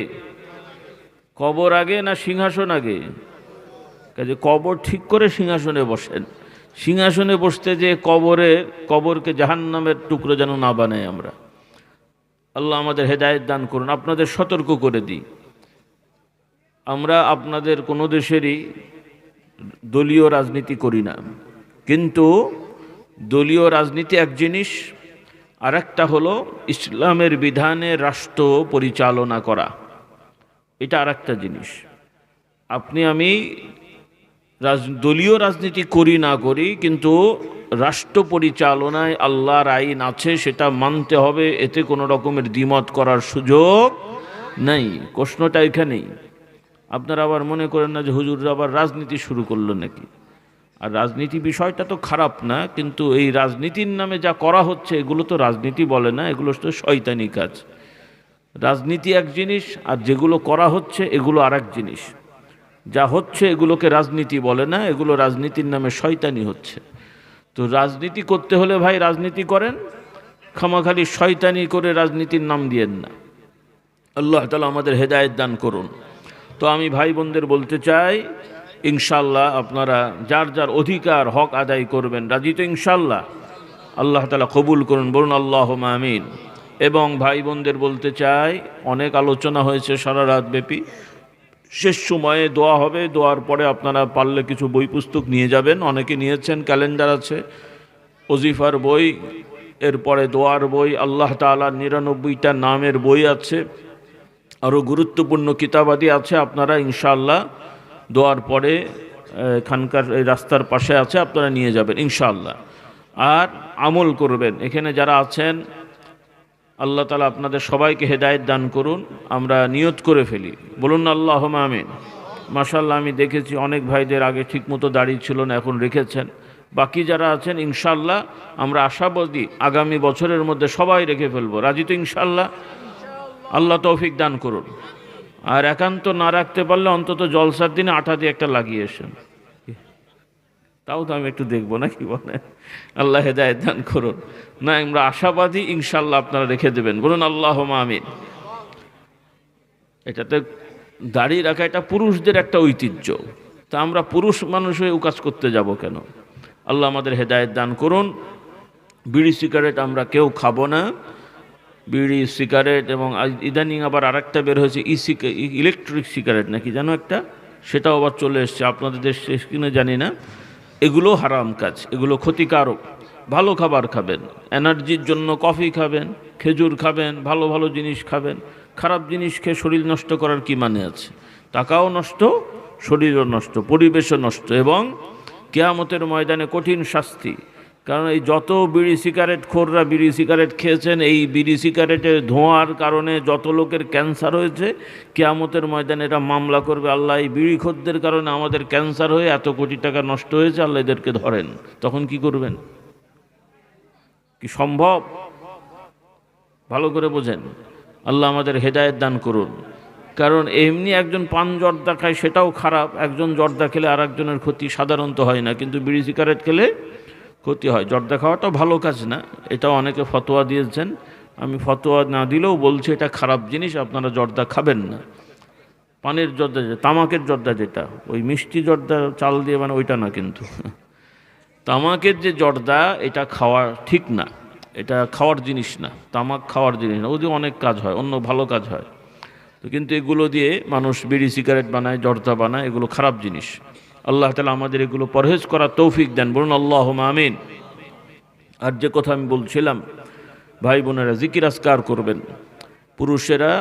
কবর আগে না সিংহাসন আগে? কাজে কবর ঠিক করে সিংহাসনে বসেন। সিংহাসনে বসতে যে কবরকে জাহান্নামের টুকরো যেন না বানাই আমরা। আল্লাহ আমাদের হেদায়েত দান করুন। আপনাদের সতর্ক করে দিই, আমরা আপনাদের কোনো দেশেরই দলীয় রাজনীতি করি না, কিন্তু দলীয় রাজনীতি এক জিনিস, আর একটা হলো ইসলামের বিধানে রাষ্ট্র পরিচালনা করা, এটা আর একটা জিনিস। আপনি আমি দলীয় রাজনীতি করি না করি, কিন্তু রাষ্ট্র পরিচালনায় আল্লাহর আইন আছে, সেটা মানতে হবে, এতে কোনো রকমের দ্বিমত করার সুযোগ নেই। প্রশ্নটা এখানেই। আপনারা আবার মনে করেন না যে হুজুররা আবার রাজনীতি শুরু করলো নাকি। আর রাজনীতি বিষয়টা তো খারাপ না, কিন্তু এই রাজনীতির নামে যা করা হচ্ছে এগুলো তো রাজনীতি বলে না, এগুলো তো শয়তানি কাজ। রাজনীতি এক জিনিস, আর যেগুলো করা হচ্ছে এগুলো আর এক জিনিস। যা হচ্ছে এগুলোকে রাজনীতি বলে না, এগুলো রাজনীতির নামে শয়তানি হচ্ছে। তো রাজনীতি করতে হলে ভাই রাজনীতি করেন, খামাখালি শয়তানি করে রাজনীতির নাম দিয়েন না। আল্লাহ তাআলা আমাদের হেদায়েত দান করুন। তো আমি ভাই বোনদের বলতে চাই, ইনশাল্লাহ আপনারা যার যার অধিকার হক আদায় করবেন। রাজি তো ইনশাল্লাহ? আল্লাহ তাআলা কবুল করুন, বলুন আল্লাহুম্মা আমিন। এবং ভাই বোনদের বলতে চাই, অনেক আলোচনা হয়েছে সারা রাত ব্যাপী, শেষ সময়ে দোয়া হবে। দোয়ার পরে আপনারা পারলে কিছু বই পুস্তক নিয়ে যাবেন, অনেকে নিয়েছেন, ক্যালেন্ডার আছে, ওজিফার বই, এরপরে দোয়ার বই, আল্লাহ তাআলার 99টা নামের বই আছে, আরও গুরুত্বপূর্ণ কিতাবাদি আছে। আপনারা ইনশাআল্লাহ দোয়ার পরে এখানকার এই রাস্তার পাশে আছে, আপনারা নিয়ে যাবেন ইনশাআল্লাহ। আর আমল করবেন। এখানে যারা আছেন আল্লাহ তাআলা আপনাদের সবাইকে হেদায়েত দান করুন। আমরা নিয়ত করে ফেলি, বলুন আল্লাহুম্মা আমিন। মাশাআল্লাহ, আমি দেখেছি অনেক ভাইদের আগে ঠিকমতো দাঁড়িয়ে ছিল না, এখন রেখেছেন। বাকি যারা আছেন ইনশাআল্লাহ আমরা আশাবাদী আগামী বছরের মধ্যে সবাই রেখে ফেলবো। রাজি তো ইনশাআল্লাহ? আল্লাহ তৌফিক দান করুন। আর একান্ত না রাখতে পারলে অন্তত জলসার দিনে আঠা দিয়ে একটা লাগিয়ে এসেন, তাও তো আমি একটু দেখবো নাকি বলে। আল্লাহ হেদায়েত দান করুন। না, আমরা আশাবাদী ইনশাআল্লাহ আপনারা রেখে দেবেন, বলুন আল্লাহুম্মা আমিন। এটাতে দাড়ি রাখা এটা পুরুষদের একটা ঐতিহ্য, তা আমরা পুরুষ মানুষ হয়ে কাজ করতে যাব কেন? আল্লাহ আমাদের হেদায়েত দান করুন। বিড়ি সিগারেট আমরা কেউ খাবো না। বিড়ি সিগারেট, এবং ইদানিং আবার আরেকটা বের হয়েছে ইলেকট্রিক সিগারেট নাকি যেন একটা, সেটাও আবার চলে এসছে আপনাদের দেশে কিনে জানি না। এগুলো হারাম কাজ, এগুলো ক্ষতিকারক। ভালো খাবার খাবেন, এনার্জির জন্য কফি খাবেন, খেজুর খাবেন, ভালো ভালো জিনিস খাবেন। খারাপ জিনিস খেয়ে শরীর নষ্ট করার কি মানে আছে? টাকাও নষ্ট, শরীরও নষ্ট, পরিবেশও নষ্ট, এবং কিয়ামতের ময়দানে কঠিন শাস্তি। কারণ এই যত বিড়ি সিগারেট খোররা বিড়ি সিগারেট খেয়েছেন, এই বিড়ি সিগারেটের ধোঁয়ার কারণে যত লোকের ক্যান্সার হয়েছে, কিয়ামতের ময়দানে এরা মামলা করবে, আল্লাহ এই বিড়ি খোরদের কারণে আমাদের ক্যান্সার হয়ে এত কোটি টাকা নষ্ট হয়েছে, আল্লাহ এদেরকে ধরেন। তখন কি করবেন? কি সম্ভব? ভালো করে বোঝেন। আল্লাহ আমাদের হেদায়েত দান করুন। কারণ এমনি একজন পান জর্দা খায় সেটাও খারাপ, একজন জর্দা খেলে আর একজনের ক্ষতি সাধারণত হয় না, কিন্তু বিড়ি সিগারেট খেলে ক্ষতি হয়। জর্দা খাওয়াটাও ভালো কাজ না, এটাও অনেকে ফতোয়া দিয়েছেন। আমি ফতোয়া না দিলেও বলছি এটা খারাপ জিনিস, আপনারা জর্দা খাবেন না। পানের জর্দা, তামাকের জর্দা, যেটা ওই মিষ্টি জর্দা চাল দিয়ে মানে ওইটা না, কিন্তু তামাকের যে জর্দা এটা খাওয়া ঠিক না, এটা খাওয়ার জিনিস না, তামাক খাওয়ার জিনিস না। ওদের অনেক কাজ হয়, অন্য ভালো কাজ হয় তো, কিন্তু এগুলো দিয়ে মানুষ বিড়ি সিগারেট বানায়, জর্দা বানায়, এগুলো খারাপ জিনিস। আল্লাহ তাআলা আমাদের এগুলো পরহেজ করার তৌফিক দেন, বলুন আল্লাহুম্মা আমিন। আর যে কথা আমি বলছিলাম, ভাই বোনেরা জিকির আজকার করবেন। পুরুষেরা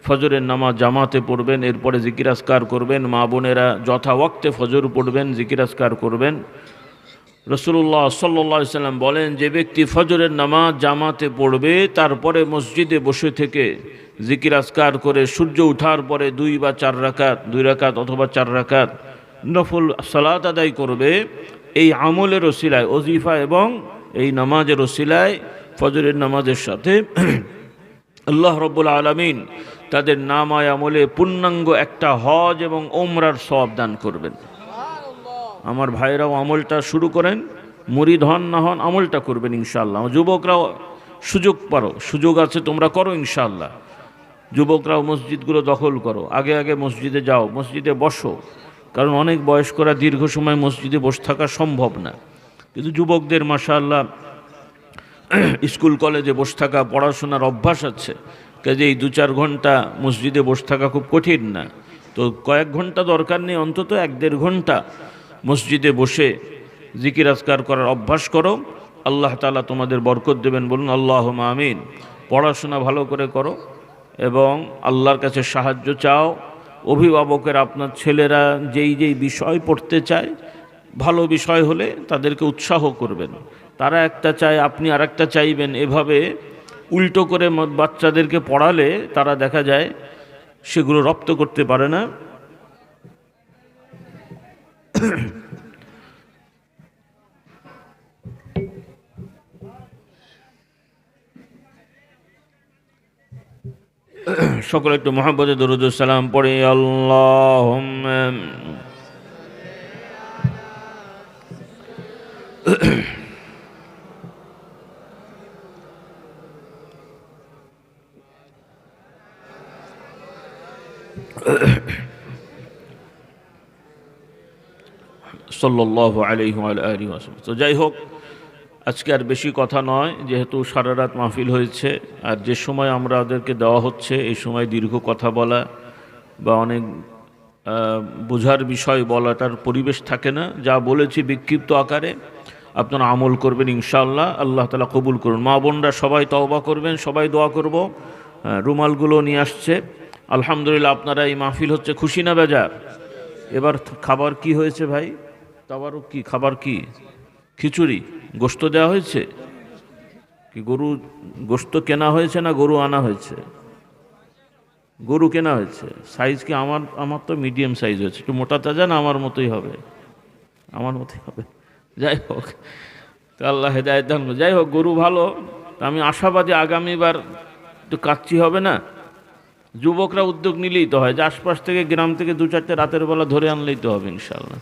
ফজরের নামাজ জামাতে পড়বেন, এরপরে জিকির আজকার করবেন। মা বোনেরা যথা ওয়াক্তে ফজর পড়বেন, জিকির আজকার করবেন। রাসূলুল্লাহ সাল্লাল্লাহু আলাইহি সাল্লাম বলেন, যে ব্যক্তি ফজরের নামাজ জামাতে পড়বে, তারপরে মসজিদে বসে থেকে জিকির আজকার করে সূর্য ওঠার পরে 2 বা 4 রাকাত, 2 রাকাত অথবা 4 রাকাত নফল সালাত আদায় করবে, এই আমলের ওসিলায়, ওজিফা এবং এই নামাজের ওসিলায়, ফজরের নামাজের সাথে আল্লাহ রাব্বুল আলামিন তাদের নামায় আমলে পূর্ণাঙ্গ একটা হজ এবং ওমরার সওয়াব দান করবেন। আমার ভাইরাও আমলটা শুরু করেন, মুরিদ হন না হন, আমলটা করবেন ইনশাআল্লাহ। যুবকরাও সুযোগ আছে, তোমরা করো ইনশাআল্লাহ। যুবকরাও মসজিদগুলো দখল করো, আগে আগে মসজিদে যাও, মসজিদে বসো। কারণ অনেক বয়স্করা দীর্ঘ সময় মসজিদে বসে থাকা সম্ভব না, কিন্তু যুবকদের মাশাআল্লাহ স্কুল কলেজে বসে থাকা, পড়াশোনার অভ্যাস আছে, কাজেই 2-4 ঘন্টা মসজিদে বসে থাকা খুব কঠিন না। তো কয়েক ঘন্টা দরকার নেই, অন্তত 1-1.5 ঘন্টা মসজিদে বসে জিকির আজকার করার অভ্যাস করো। আল্লাহ তাআলা তোমাদের বরকত দেবেন, বলুন আল্লাহুম্মা আমিন। পড়াশোনা ভালো করে করো এবং আল্লাহর কাছে সাহায্য চাও। অভিভাবকের আপনার ছেলেরা যেই যেই বিষয় পড়তে চায়, ভালো বিষয় হলে তাদেরকে উৎসাহ করবেন। তারা একটা চায়, আপনি আর একটা চাইবেন, এভাবে উল্টো করে বাচ্চাদেরকে পড়ালে তারা দেখা যায় সেগুলো রপ্ত করতে পারে না। সকলে একটু মহব্বতে দরুদ সালাম পড়ে আল্লাহুম্মা সাল্লাল্লাহু আলাইহি ওয়া আলিহি ওয়াসাল্লাম। তো যাই হোক, আজকে আর বেশি কথা নয়, যেহেতু সারা রাত মাহফিল হয়েছে, আর যে সময় আমরা ওদেরকে দেওয়া হচ্ছে এই সময় দীর্ঘ কথা বলা বা অনেক বোঝার বিষয় বলাটার পরিবেশ থাকে না। যা বলেছি বিক্ষিপ্ত আকারে আপনারা আমল করবেন ইনশাআল্লাহ, আল্লাহ তাআলা কবুল করুন। মা বোনরা সবাই তওবা করবেন, সবাই দোয়া করব। রুমালগুলো নিয়ে আসছে আলহামদুলিল্লাহ। আপনারা এই মাহফিল হচ্ছে খুশি না বেজার? এবার খাবার কি হয়েছে ভাই? তাবারও কি খাবার? কি খিচুড়ি, গোশত দেওয়া হয়েছে? কি গরু গোশত কেনা হয়েছে না গরু আনা হয়েছে? গরু কেনা হয়েছে। সাইজ কি? আমার তো মিডিয়াম সাইজ হয়েছে, একটু মোটা তাজা না? আমার মতোই হবে, আমার মতোই হবে। যাই হোক, তো আল্লাহ হেদায়েত দান করুন। যাই হোক, গরু ভালো। তা আমি আশাবাদী আগামীবার একটু কাচ্চি হবে না? যুবকরা উদ্যোগ নিলেই তো হয়, যে আশপাশ থেকে গ্রাম থেকে 2-4টে রাতের বেলা ধরে আনলেই তো হবে ইনশাআল্লাহ।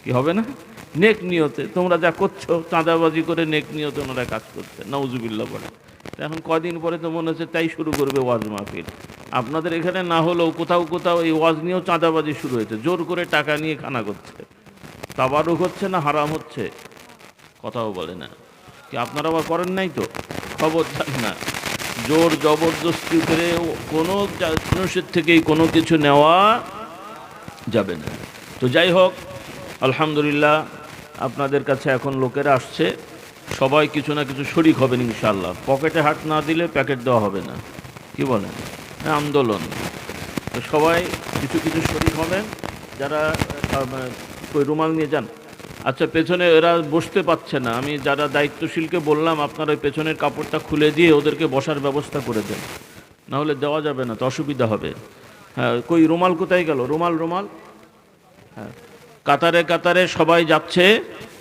কি হবে না? নেক নিয়তে তোমরা যা করছো, চাঁদাবাজি করে নেক নিয়তে ওনারা কাজ করছে, নাউজুবিল্লাহ বলে। এখন কদিন পরে তো মনে হচ্ছে তাই শুরু করবে ওয়াজ মাহফিল। আপনাদের এখানে না হলেও কোথাও কোথাও এই ওয়াজ নিয়েও চাঁদাবাজি শুরু হয়েছে, জোর করে টাকা নিয়ে খানা করছে। তাবারুক হচ্ছে না হারাম হচ্ছে? কথাও বলে না। কি আপনারা আবার করেন নাই তো? খবরদার না, জোর জবরদস্তি করে কোনো মানুষের থেকেই কোনো কিছু নেওয়া যাবে না। তো যাই হোক, আলহামদুলিল্লাহ আপনাদের কাছে এখন লোকেরা আসছে, সবাই কিছু না কিছু শরিক হবেন ইনশাআল্লাহ। পকেটে হাত না দিলে প্যাকেট দেওয়া হবে না, কি বলেন? হ্যাঁ, আন্দোলন। তো সবাই কিছু কিছু শরিক হবেন। যারা কই রুমাল নিয়ে যান। আচ্ছা, পেছনে এরা বসতে পারছে না, আমি যারা দায়িত্বশীলকে বললাম আপনারা ওই পেছনের কাপড়টা খুলে দিয়ে ওদেরকে বসার ব্যবস্থা করে দেন, না হলে দেওয়া যাবে না, তো অসুবিধা হবে। হ্যাঁ, কই রুমাল কোথায় গেল? রুমাল রুমাল হ্যাঁ, কাতারে কাতারে সবাই যাচ্ছে।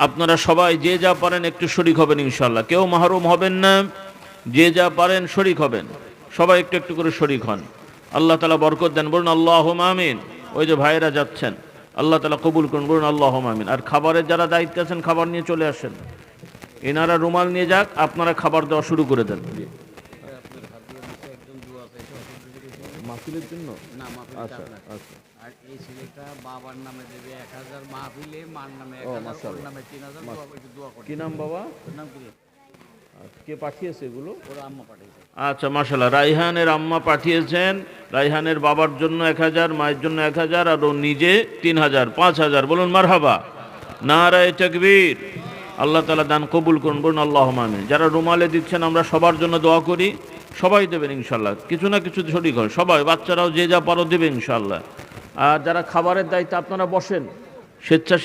আপনারা সবাই যে যা পারেন একটু শরিক হবেন ইনশাল্লাহ, কেউ মাহরুম হবেন না, যে যা পারেন শরিক হবেন, সবাই একটু একটু করে শরিক হন। আল্লাহ তাআলা বরকত দেন, বলুন আল্লাহুম্মা আমিন। ওই যে ভাইয়েরা যাচ্ছেন, আল্লাহ তাআলা কবুল করুন, বলুন আল্লাহুম্মা আমিন। আর খাবারের যারা দায়িত্বে আছেন খাবার নিয়ে চলে আসেন, এনারা রুমাল নিয়ে যাক, আপনারা খাবার দেওয়া শুরু করে দেন। মাহফিলের জন্য না, মাহফিল আচ্ছা আপনার। আচ্ছা, আর এই ছেলেটা বাবার নামে দেবে 1000, মাহফিলে মার নামে ও 1000, ওর মাশাআল্লাহ। নামে 3000, একটু দোয়া করে। কি নাম বাবা? ওর নাম কি? আচ্ছা, কে পাঠিয়েছে এগুলো? ওর আম্মা পাঠিয়েছে। আচ্ছা মাশাআল্লাহ, রাইহানের আম্মা পাঠিয়েছেন। রাইহানের বাবার জন্য 1000, মায়ের জন্য 1000, আর ও নিজে 3000, 5000। বলুন মারহাবা, নারায়ে তাকবীর। আল্লাহ তাআলা দান কবুল করুন, বলুন আল্লাহুম্মা আমিন। যারা রুমালে দিচ্ছেন আমরা সবার জন্য দোয়া করি, সবাই দেবেন ইনশাআল্লাহ, কিছু না কিছু শরিক হয় সবাই, বাচ্চারাও যে যা পারো দেবে ইনশাআল্লাহ। আর যারা খাবারের দায়িত্বে আপনারা বসেন, স্বেচ্ছা